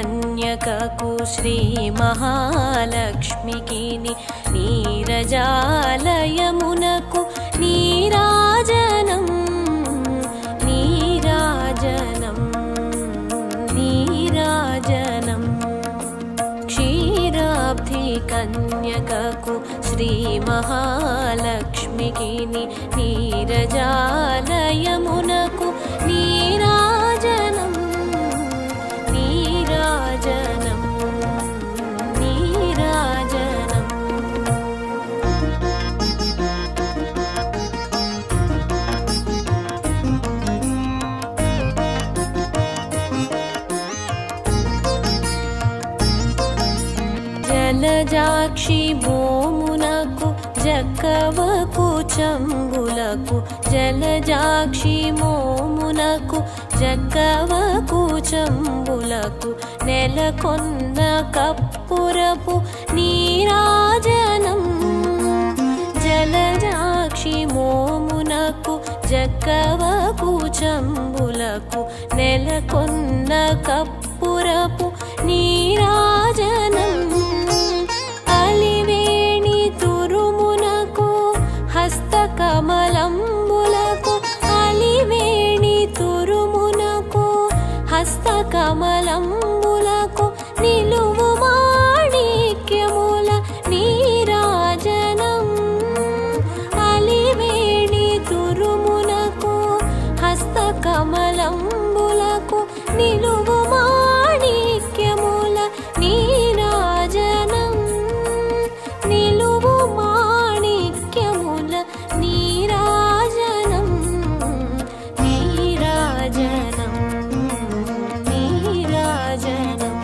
కన్యకకు శ్రీ మహాలక్ష్మికి నీరజాలయమునకు నీరాజనం నీరాజనం నీరాజనం క్షీరాబ్ధి కన్యకకు శ్రీ మహాలక్ష్మికి నీరజాలయమునకు నీరాజనం నీరాజనం నీరాజనం జలజాక్షి మోమునకు జక్కవకు చంబులకు జలజాక్షి మోమునకు జక్కవకు చంబులకు నెలకొన్న కప్పురపు నీరాజనం జలజాక్షి మోమునకు జక్కవకు చంబులకు నెలకొన్న కప్పురపు నీరాజనం అలివేణి తురుమునకు హస్తకమలంబులకు అలివేణి తురుమునకు హస్తకమలంబులకు నిలువు మాణిక్యముల నీరాజనం అలివేణి తురుమునకు హస్తకమలంబులకు నిలువు మాణిక్యముల నీరాజనం నిలువు మాణిక్యముల నీరాజనం నీరాజనం నీరాజనం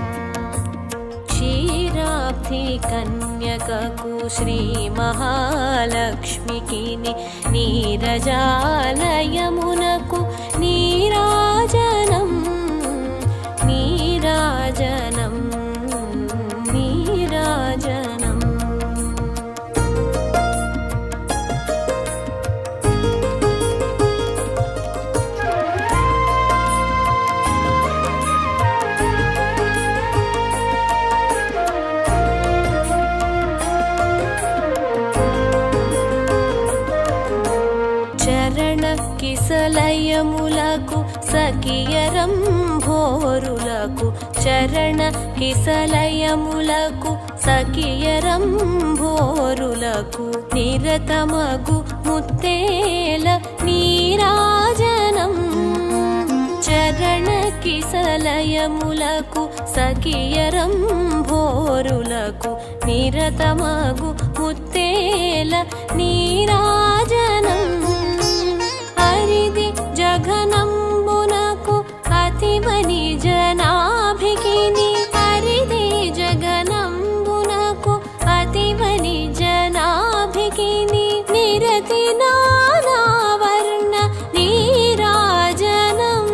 క్షీరాబ్ధి కన్యకకు శ్రీ మహాలక్ష్మికి నీరజాలయమునకు నీరాజనం నీరాజనం నీరాజనం చరణ కిసలయములకు సఖియరం భోరులకు చరణ కిసలయములకు సఖియరం భోరులకు నిరతమగు ముత్తేల నీరాజనం చరణ కిసలయములకు సఖియరం భోరులకు నిరతమగు ముత్తేల నీరాజనం హరిది జగనంబునకు అతిమని జనాభికి హరిది జగనంబునకు అతిమని జనాభికి నిరతి నానావర్ణ నీరాజనం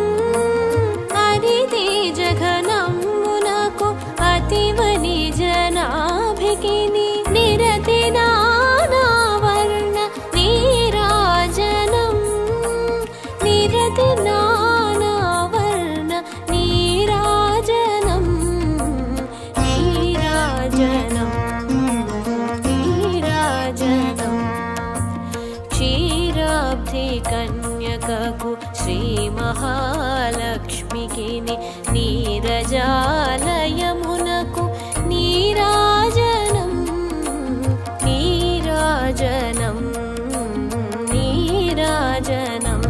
హరిది జగనంబునకు అతిమని జనాభికి నిరతి నానావర్ణ నీరాజనం నిరతి నానావర్ణ నీరాజనం నీరాజనం నీరాజనం క్షీరాబ్ధి కన్యకకు శ్రీ మహాలక్ష్మికి నీరజాలయమునకు నీరాజనం నీరాజనం నీరాజనం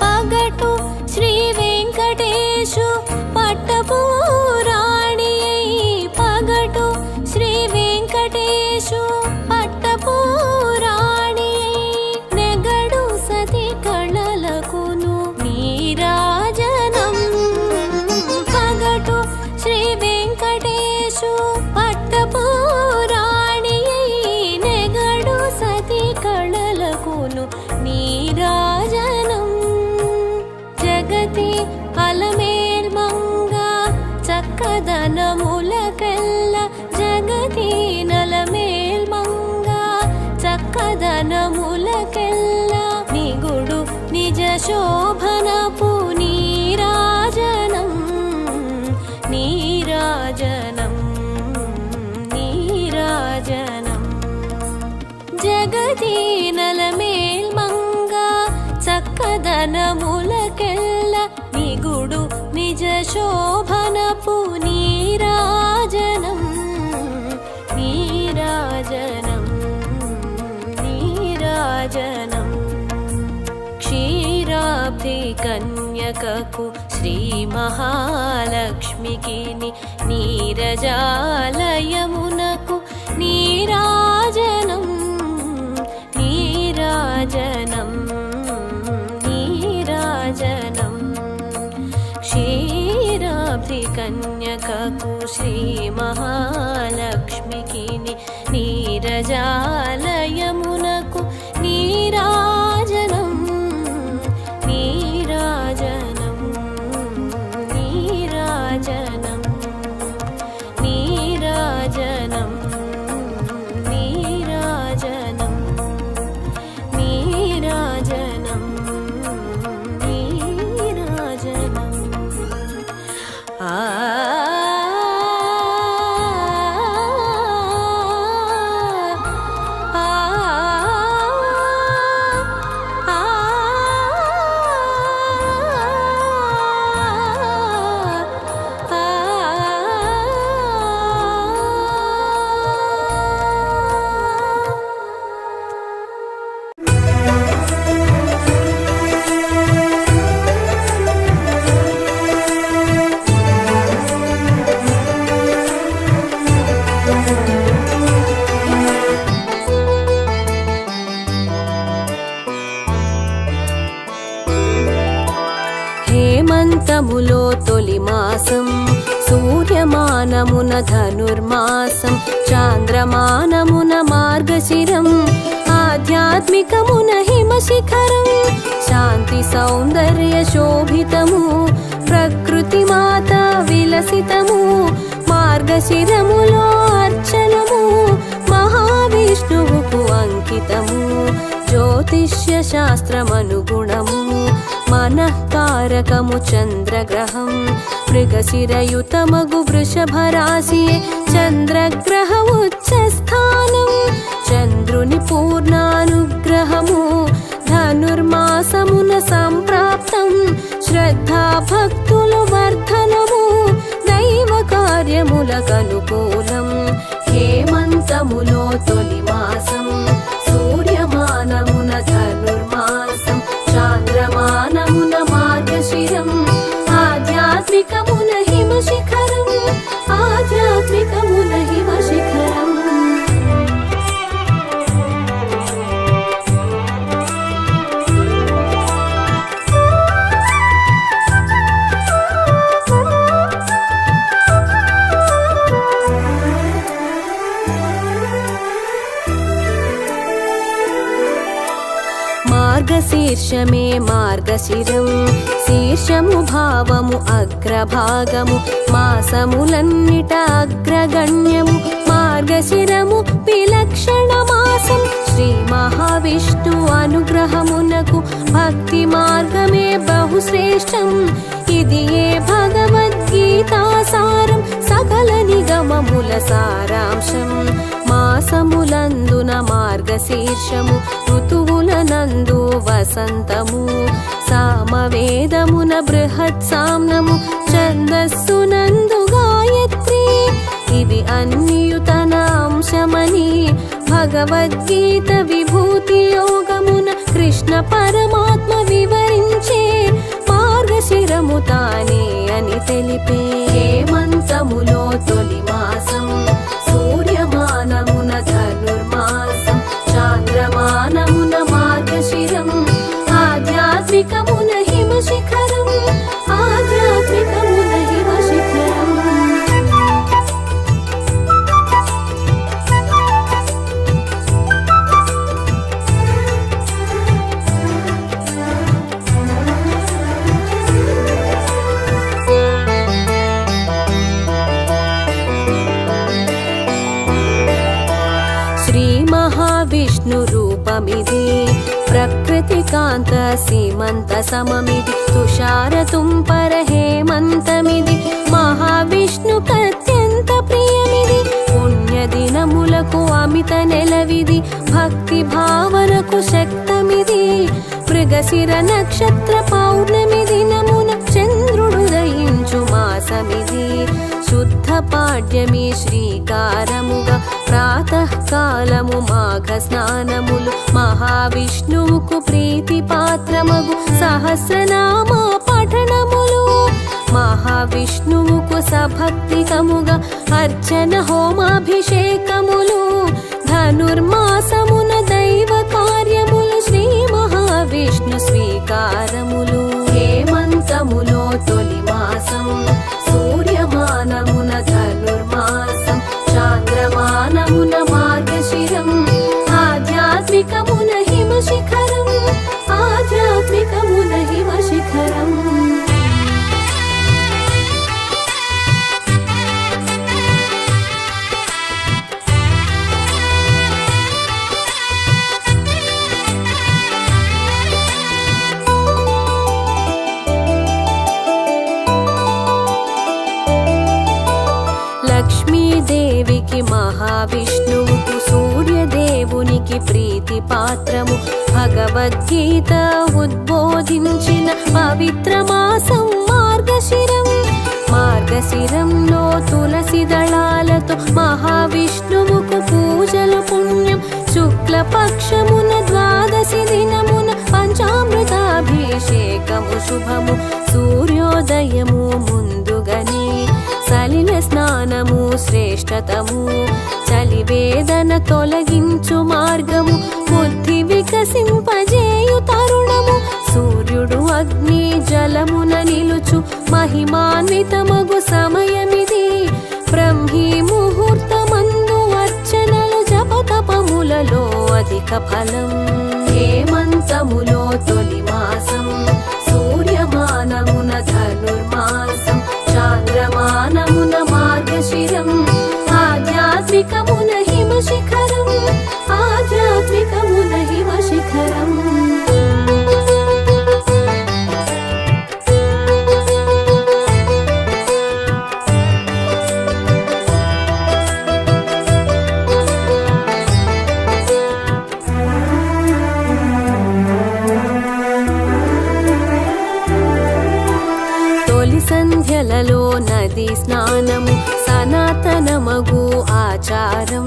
పగటు శ్రీ వెంకటేశు పట్టపురాణి పగటు శ్రీ వెంకటేశు శోభనపు నీరాజనం నీరాజనం నీరాజనం జగదీనలమేల్ మంగ చక్కదనములకెల్ల నిగుడు నిజ శోభనపు నీరాజనం నీరాజనం నీరాజనం క్షీరాబ్ది కన్యకకు శ్రీ మహాలక్ష్మికి నీరజాలయమునకు నీరాజనం నీరాజనం నీరాజనం క్షీరాబ్ది కన్యకకు శ్రీ మహాలక్ష్మికి నీరజాలయమునకు నీరాజనం నీరాజనం నీరాజనం నీరాజనం నీరాజనం నీరాజనం నీరాజనం ఆ హేమంతములో తొలి మాసం సూర్యమానమున ధనుర్మాసం చాంద్రమానమున మార్గశిరం ఆధ్యాత్మికమున హిమశిఖరం శాంతి సౌందర్య శోభితము ప్రకృతి మాత విలసితము మార్గశిరములో అర్చనము మహావిష్ణువుకు అంకితము జ్యోతిష్య శాస్త్రమనుగుణము మనఃకారకము చంద్రగ్రహం మృగశిరయుతమగు వృషభరాశియే చంద్రగ్రహ ఉచ్చస్థానం చంద్రుని పూర్ణానుగ్రహము ధనుర్మాసమున సంప్రాప్తం శ్రద్ధా భక్తులు వర్ధనము దైవ కార్యములకనుకూలం హేమంతములో తొలి మాసం సూర్యమానమున ధనుర్మాసం చాంద్రమానమున మార్గశిరం ఆధ్యాత్మికమున హిమశిఖరం ఆధ్యాత్మికమున హిమశిఖరం మార్గశీర్షమే మార్గశిరం శీర్షము భావము అగ్రభాగము మాసములన్నిట అగ్రగణ్యము మార్గశిరము విలక్షణ మాసం శ్రీ మహావిష్ణు అనుగ్రహమునకు భక్తి మార్గమే బహుశ్రేష్టం ఇది ఏ భగవద్గీతాసారం సకల నిగమముల సారాంశం మాసములందున మార్గశీర్షము ఋతువులనందు వసంతము సామవేదమున బృహత్ సామ్నము ఛందస్సునందు గాయత్రి ఇవి అన్నియు తన అంశమని భగవద్గీత విభూతి యోగమున కృష్ణ పరమాత్మ వివరించే మార్గశిరము తానే అని తెలిపే హేమంతములో తొలి మాసం సూర్యమానమున ధనుర్మాసం చాంద్రమానమున మార్గశిరం ఆధ్యాత్మికమున హిమశిఖరం ఆధ్యాత్మికమున హిమశిఖరం విష్ణు రూపమిది ప్రకృతి శ్రీకాంత సీమంత సమమిది తుషార తుంపర హేమంతమిది మహావిష్ణుకత్యంత ప్రియమిది పుణ్యదినములకు అమిత నెలవిది భక్తి భావనకు శక్తమిది మృగశిర నక్షత్ర పౌర్ణమి దినమున చంద్రుడు దయించు మాసమిది శుద్ధ పాడ్యమి శ్రీకారముగా ప్రాతకాలము మాఘ స్నానములు మహావిష్ణువుకు ప్రీతి పాత్రమగు సహస్రనామ పఠనములు మహావిష్ణువుకు సభక్తికముగా అర్చన హోమాభిషేకములు ధనుర్మాసమున దైవ కార్యములు శ్రీ మహావిష్ణు స్వీకారములు హేమంతములో తొలి మాసం సూర్యమానమున ధనుర్మాసం చాంద్రమానమున మార్గశిరం ఆధ్యాత్మికమున హిమశిఖరం ఆధ్యాత్మికమున హిమశిఖరం లక్ష్మీదేవికి మహావిష్ణువుకు సూర్యదేవునికి ప్రీతి పాత్రము భగవద్గీత ఉద్బోధించిన పవిత్ర మాసం మార్గశిరం మార్గశిరంలో తులసి దళాలతో మహావిష్ణువుకు పూజలు పుణ్యం శుక్లపక్షమున ద్వాదశి దినమున పంచామృతాభిషేకము శుభము సూర్యోదయము ముందుగని సలిల స్నానము శ్రేష్టతము చలివేదన తొలగించు మార్గము బుద్ధి వికసింపజేయు తరుణము సూర్యుడు అగ్ని జలమున నిలుచు మహిమాన్వితమగు సమయమిది బ్రహ్మీ ముహూర్తమందు అర్చనలు జపతపములలో అధిక ఫలం హేమంతములో తొలి మాసం సూర్యమానమున ధనుర్మాసం చాంద్రమానమున మార్గశిరం ఆధ్యాత్మికమున హిమశిఖరం ఆధ్యాత్మికమున హిమశిఖరం సంధ్యలలో నది స్నానము సనాతనమగు ఆచారం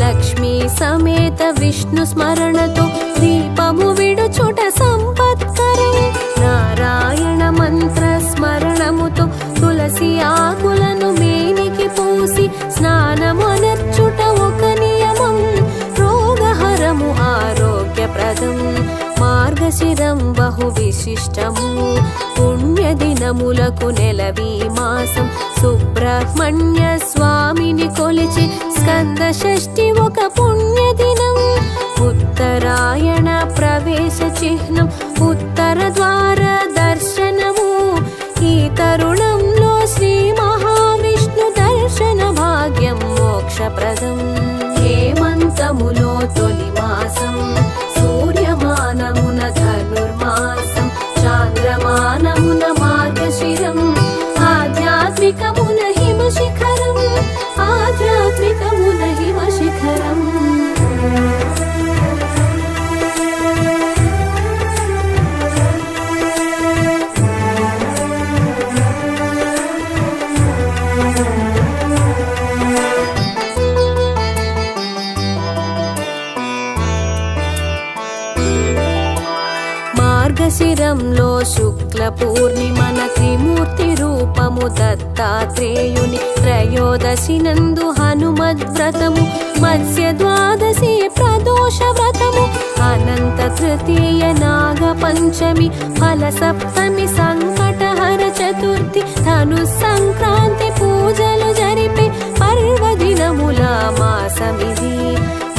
లక్ష్మీ సమేత విష్ణు స్మరణతో దీపము విడుచుట సంపత్కరం నారాయణ మంత్ర స్మరణముతో తులసి ఆకులను మేనికి పూసి స్నానము అనర్చుట ఒక నియమం రోగహరము ఆరోగ్యప్రదం మార్గశిరం బహు విశిష్టము పుణ్యదినములకు నెలవి మాసం సుబ్రహ్మణ్య స్వామిని కొలిచి స్కంద షష్ఠి ఒక పుణ్యదినం ఉత్తరాయణ ప్రవేశ చిహ్నం ఉత్తర ద్వార దర్శనము ఈ తరుణంలో శ్రీ మహావిష్ణు దర్శన భాగ్యం మోక్షప్రదం హేమంతములో తొలి మాసం సూర్యమానమున ధనుర్మాసం చాంద్రమానమున మార్గశిరం ఆధ్యాత్మికమున హిమశిఖరం ఆధ్యాత్మికమున హిమశిఖరం మార్గశిరంలో శుక్ల పూర్ణిమన త్రిమూర్తి రూపము దత్తాత్రేయుని త్రయోదశి నందు హనుమద్వ్రతము మత్స్య ద్వాదశి ప్రదోష వ్రతము అనంత తృతీయ నాగ పంచమి ఫల సప్తమి సంకటహర చతుర్థి ధను సంక్రాంతి పూజలు జరిపే పర్వదినముల మాసమిది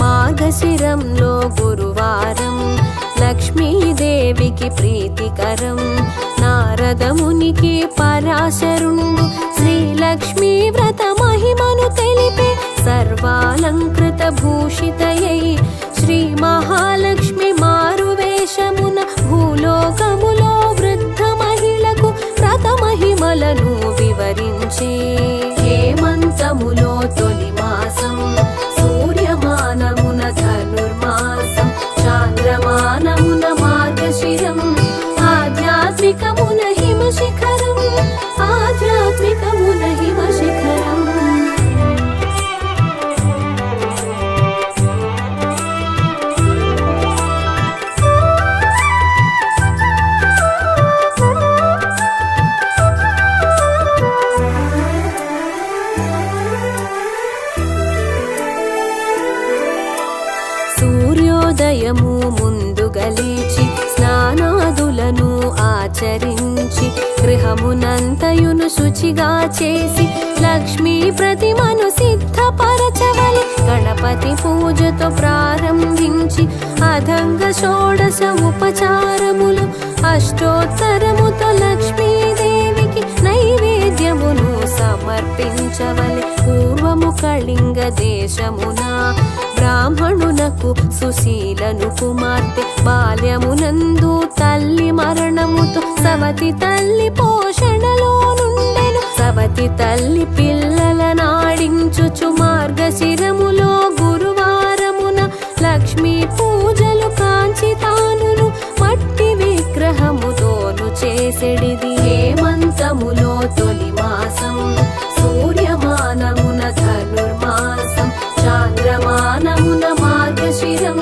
మార్గశిరంలో గురువారం లక్ష్మీదేవికి ప్రీతికరం నారదమునికి పరాశరుండు శ్రీలక్ష్మీ వ్రత మహిమను తెలిపే సర్వాలంకృత భూషితయై శ్రీ మహాలక్ష్మి మారువేషమున భూలోకములో వృద్ధ మహిళకు వ్రత మహిమలను వివరించే హేమంతములో తొలి మాసం సూర్యమానమున ధనుర్మాసం చాంద్రమానమున మార్గశిరం ఆధ్యాత్మికమున హిమశిఖరం ఆధ్యాత్మికమున హిమశిఖరం సూర్యోదయము ముందుగా లేచి స్నానాదులను ఆచరించి గృహమునంతయును శుచిగా చేసి లక్ష్మీ ప్రతిమను సిద్ధపరచవలె గణపతి పూజతో ప్రారంభించి అధంగ షోడశ ఉపచారములు అష్టోత్తరముతో లక్ష్మీదేవికి నైవేద్యమును సమర్పించవలె పూర్వము కళింగ దేశమున బ్రాహ్మణునకు సుశీలను కుమార్తె బాల్యమునందు తల్లి మరణముతో సవతి తల్లి పోషణలో నుండెను సవతి తల్లి పిల్లల నాడించుచు మార్గశిరములో గురువారమున లక్ష్మీ పూజలు కాంచి తానును మట్టి విగ్రహముతోను చేసెడిది హేమంతములో తొలి మాసం సూర్యమానమున ధనుర్మాసం చాంద్రమానమున మార్గశిరం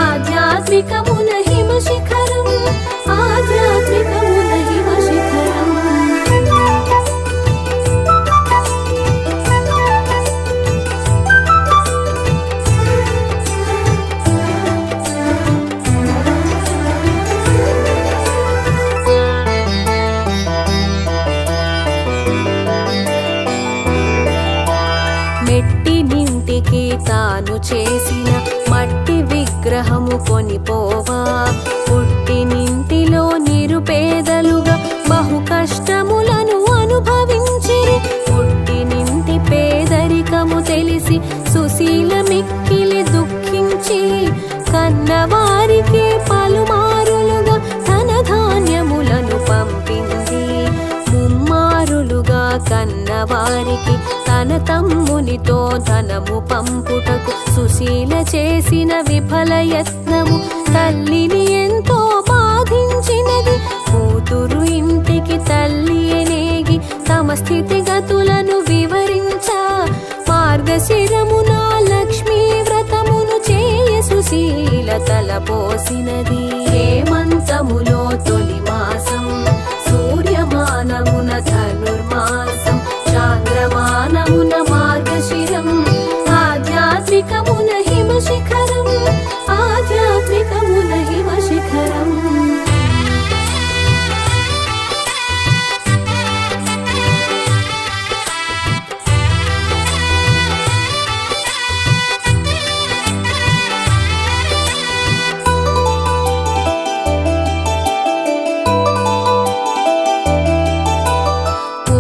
ఆధ్యాత్మికమున హిమశిఖరం ఆధ్యాత్మికమున హిమశిఖరం మెట్టినింటికి తాను చేసిన మట్టి విగ్రహము కొనిపోవా పుట్టినింటిలో నిరుపేదలుగా బహు కష్టములను అనుభవించిరి పుట్టినింటి పేదరికము తెలిసి సుశీల మిక్కిలి దుఃఖించి కన్నవారికి పలుమారులుగా ధన ధాన్యములను పంపింది ముమ్మారులుగా కన్నవారికి తన తమ్మునితో ధనము పంపుటకు సుశీల చేసిన విఫల యత్నము తల్లిని ఎంతో బాధించినది కూతురు ఇంటికి తల్లి ఎనేగి తమ స్థితిగతులను వివరించా మార్గశిరమున లక్ష్మీ వ్రతమును చేయ సుశీల తలపోసినది హేమంతములో తొలి మాసం సూర్యమానమున ధనుర్మాసం చాంద్రమానమున మార్గశిరం ఆధ్యాత్మికమున హిమశిఖరం ఆధ్యాత్మికమున హిమశిఖరం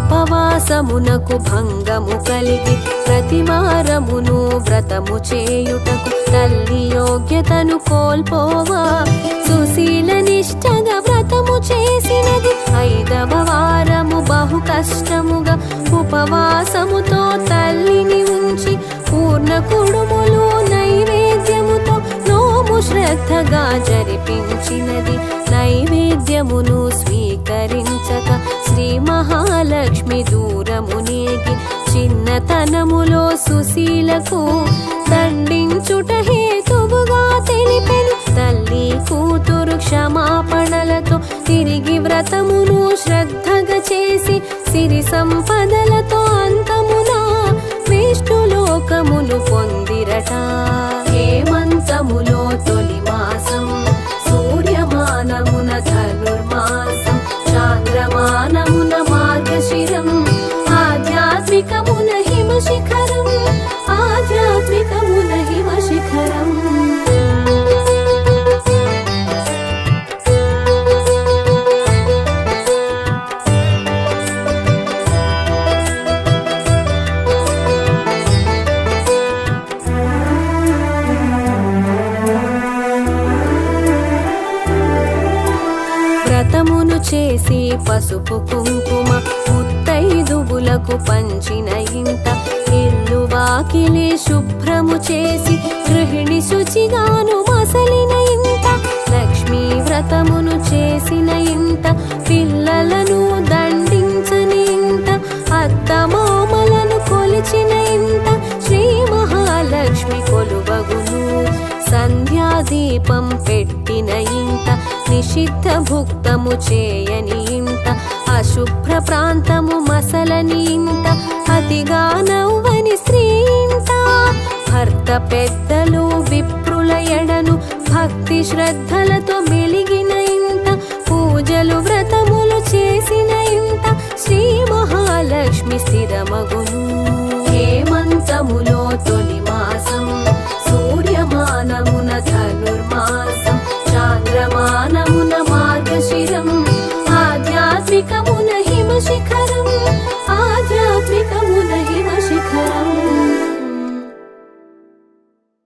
ఉపవాసమునకు భంగము కలిగి ప్రతివారమును వ్రతము చేయుటకు తల్లి యోగ్యతను కోల్పోవా సుశీల నిష్ఠగా వ్రతము చేసినది 5వ వారము బహు కష్టముగా ఉపవాసముతో తల్లిని ఉంచి పూర్ణ కుడుములు నైవేద్యముతో నోము శ్రద్ధగా జరిపించినది నైవేద్యమును స్వీకరించక శ్రీ మహాలక్ష్మి దూరమునేగి చిన్నతనములో సుశీలకు దండించుట హేతువుగా తెలిపెను తల్లి కూతురు క్షమాపణలతో తిరిగి వ్రతమును శ్రద్ధగా చేసి సిరి సంపదలతో అంతమున విష్ణులోకమును పొందిరట హేమంతములో తొలి మాసం సూర్యమానమున ధనుర్మాసం చాంద్రమానమున మార్గశిరం ఆధ్యాత్మికమున హిమశిఖరం ఆధ్యాత్మికమున హిమశిఖరం వ్రతమును చేసి పసుపు కుంకుమ ముత్తైదువులకు పంచిన ఇంట ఇల్లు వాకిలి శుభ్రము చేసి గృహిణి శుచిగాను మసలిన ఇంట లక్ష్మీ వ్రతమును చేసిన ఇంట పిల్లలను దండించని ఇంట అత్తమామలను కొలిచిన ఇంట శ్రీ మహాలక్ష్మి కొలువగును సంధ్యాదీపం పెట్టిన ఇంట నిషిద్ధ భుక్తము చేయని ఇంట అశుభ్ర ప్రాంతము మసలని ఇంట అతిగా నవ్వని స్త్రీ ఇంట భర్త పెద్దలు విప్రుల ఎడను భక్తి శ్రద్ధలతో మెలిగిన ఇంట పూజలు వ్రతములు చేసిన ఇంట శ్రీ మహాలక్ష్మి స్థిరమగును